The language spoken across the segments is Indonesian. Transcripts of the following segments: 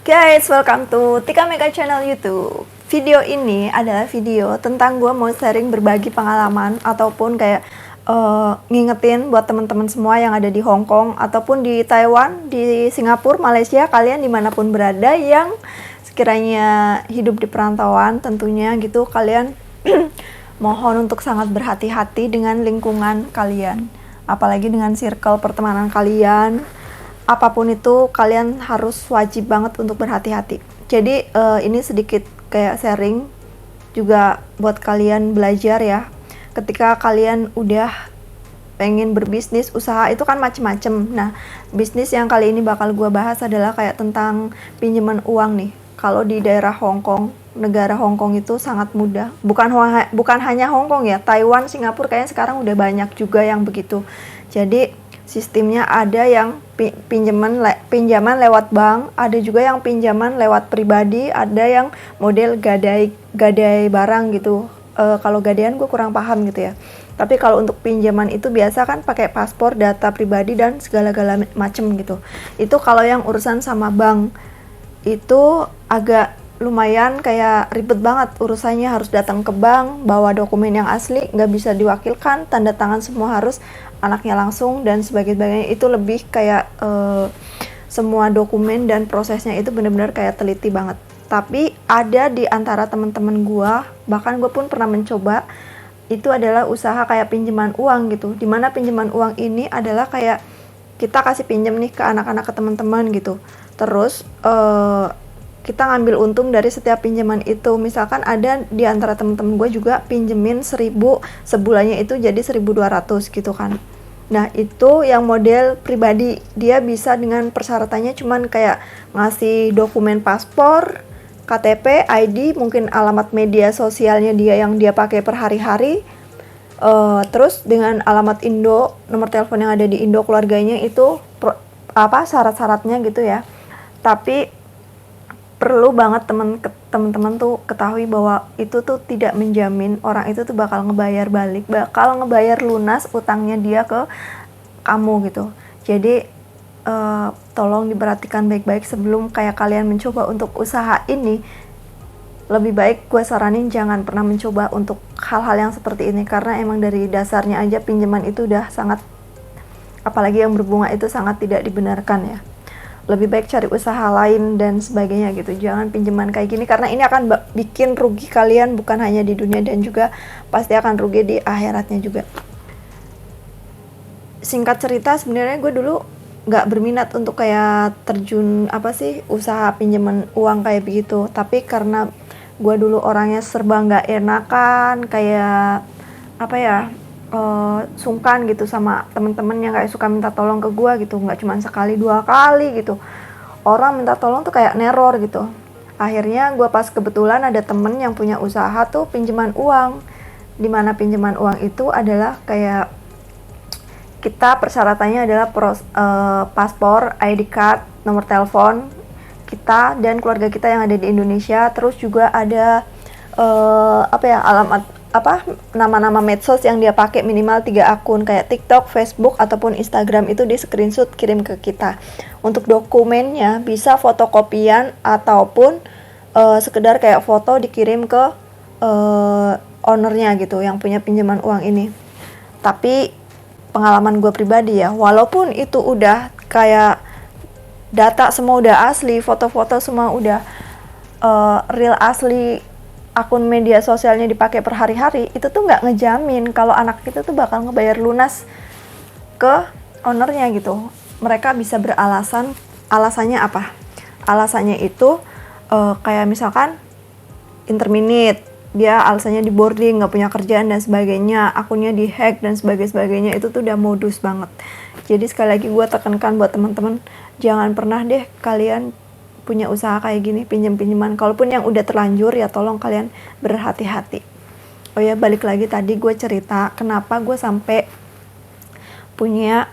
Guys, welcome to Tika Mega Channel YouTube. Video ini adalah video tentang gue mau sharing berbagi pengalaman ataupun kayak ngingetin buat teman-teman semua yang ada di Hong Kong ataupun di Taiwan, di Singapura, Malaysia, kalian dimanapun berada yang sekiranya hidup di perantauan tentunya gitu, kalian mohon untuk sangat berhati-hati dengan lingkungan kalian, apalagi dengan circle pertemanan kalian. Apapun itu kalian harus wajib banget untuk berhati-hati. Jadi ini sedikit kayak sharing juga buat kalian belajar ya. Ketika kalian udah pengen berbisnis, usaha itu kan macem-macem. Nah, bisnis yang kali ini bakal gue bahas adalah kayak tentang pinjaman uang nih. Kalau di daerah Hong Kong, negara Hong Kong itu sangat mudah. Bukan hanya Hong Kong ya, Taiwan, Singapura kayaknya sekarang udah banyak juga yang begitu. Jadi sistemnya ada yang pinjaman lewat bank, ada juga yang pinjaman lewat pribadi, ada yang model gadai barang gitu. Kalau gadaian gue kurang paham gitu ya. Tapi kalau untuk pinjaman itu biasa kan pakai paspor, data pribadi dan segala-gala macem gitu. Itu kalau yang urusan sama bank itu agak lumayan kayak ribet banget urusannya, harus datang ke bank, bawa dokumen yang asli, nggak bisa diwakilkan, tanda tangan semua harus anaknya langsung dan sebagainya. Itu lebih kayak semua dokumen dan prosesnya itu benar-benar kayak teliti banget. Tapi ada di antara teman-teman gua, bahkan gua pun pernah mencoba, itu adalah usaha kayak pinjaman uang gitu, dimana pinjaman uang ini adalah kayak kita kasih pinjam nih ke anak-anak, ke teman-teman gitu, terus kita ngambil untung dari setiap pinjaman itu. Misalkan ada di antara temen-temen gue juga pinjemin 1.000, sebulannya itu jadi 1.200 gitu kan. Nah itu yang model pribadi, dia bisa dengan persyaratannya cuman kayak ngasih dokumen paspor, KTP, ID, mungkin alamat media sosialnya dia yang dia pakai per hari-hari, terus dengan alamat Indo, nomor telepon yang ada di Indo keluarganya itu syarat-syaratnya gitu ya. Tapi perlu banget teman-teman tuh ketahui bahwa itu tuh tidak menjamin orang itu tuh bakal ngebayar balik, bakal ngebayar lunas utangnya dia ke kamu gitu. Jadi tolong diperhatikan baik-baik sebelum kayak kalian mencoba untuk usaha ini. Lebih baik gue saranin jangan pernah mencoba untuk hal-hal yang seperti ini, karena emang dari dasarnya aja pinjaman itu udah sangat, apalagi yang berbunga itu sangat tidak dibenarkan ya. Lebih baik cari usaha lain dan sebagainya gitu. Jangan pinjaman kayak gini, karena ini akan bikin rugi kalian bukan hanya di dunia dan juga pasti akan rugi di akhiratnya juga. Singkat cerita, sebenarnya gue dulu nggak berminat untuk kayak terjun usaha pinjaman uang kayak begitu. Tapi karena gue dulu orangnya serba nggak enakan, kayak sungkan gitu sama temen-temen yang kayak suka minta tolong ke gue gitu, nggak cuma sekali 2 kali gitu, orang minta tolong tuh kayak neror gitu. Akhirnya gue pas kebetulan ada temen yang punya usaha tuh pinjaman uang, dimana pinjaman uang itu adalah kayak kita persyaratannya adalah paspor, ID card, nomor telepon kita dan keluarga kita yang ada di Indonesia, terus juga ada alamat nama-nama medsos yang dia pakai, minimal 3 akun kayak TikTok, Facebook ataupun Instagram, itu di screenshot kirim ke kita. Untuk dokumennya bisa fotokopian ataupun sekedar kayak foto dikirim ke ownernya gitu yang punya pinjaman uang ini. Tapi pengalaman gue pribadi ya, walaupun itu udah kayak data semua udah asli, foto-foto semua udah real asli, akun media sosialnya dipakai per hari-hari, itu tuh nggak ngejamin kalau anak itu tuh bakal ngebayar lunas ke ownernya gitu. Mereka bisa beralasan, alasannya apa? Alasannya itu kayak misalkan interminate, dia alasannya di boarding, nggak punya kerjaan dan sebagainya, akunnya dihack dan sebagainya. Itu tuh udah modus banget. Jadi sekali lagi gue tekankan buat teman-teman, jangan pernah deh kalian punya usaha kayak gini, pinjam-pinjaman. Kalaupun yang udah terlanjur ya tolong kalian berhati-hati. Oh ya, balik lagi tadi gue cerita kenapa gue sampai punya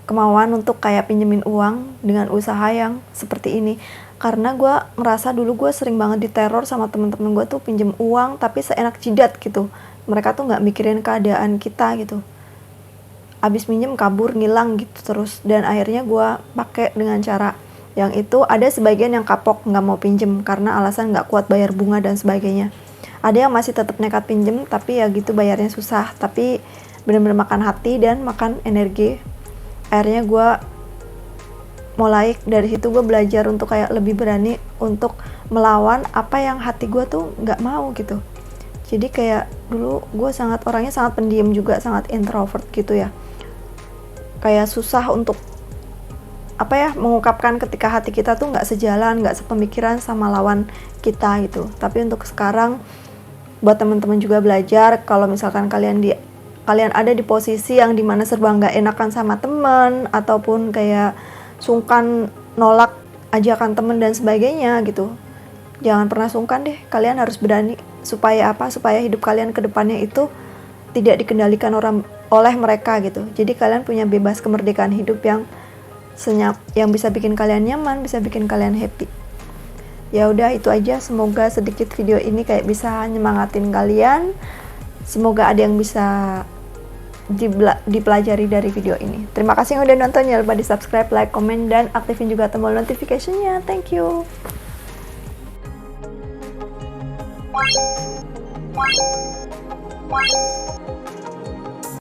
kemauan untuk kayak pinjemin uang dengan usaha yang seperti ini. Karena gue ngerasa dulu gue sering banget diteror sama teman-teman gue tuh pinjem uang tapi seenak jidat gitu. Mereka tuh nggak mikirin keadaan kita gitu. Abis minjem kabur, ngilang gitu terus. Dan akhirnya gue pakai dengan cara yang itu ada sebagian yang kapok nggak mau pinjem karena alasan nggak kuat bayar bunga dan sebagainya. Ada yang masih tetap nekat pinjem tapi ya gitu bayarnya susah, tapi bener-bener makan hati dan makan energi. Akhirnya gue mulai dari situ gue belajar untuk kayak lebih berani untuk melawan apa yang hati gue tuh nggak mau gitu. Jadi kayak dulu gue orangnya sangat pendiam juga, sangat introvert gitu ya, kayak susah untuk mengungkapkan ketika hati kita tuh nggak sejalan, nggak sepemikiran sama lawan kita gitu. Tapi untuk sekarang buat teman-teman juga belajar kalau misalkan kalian ada di posisi yang dimana serba nggak enakan sama teman ataupun kayak sungkan nolak ajakan teman dan sebagainya gitu, jangan pernah sungkan deh, kalian harus berani. Supaya hidup kalian ke depannya itu tidak dikendalikan oleh mereka gitu. Jadi kalian punya bebas kemerdekaan hidup yang senyap, yang bisa bikin kalian nyaman, bisa bikin kalian happy. Ya udah itu aja, semoga sedikit video ini kayak bisa nyemangatin kalian. Semoga ada yang bisa dipelajari dari video ini. Terima kasih yang udah nonton, jangan lupa di subscribe, like, komen, dan aktifin juga tombol notification-nya. Thank you.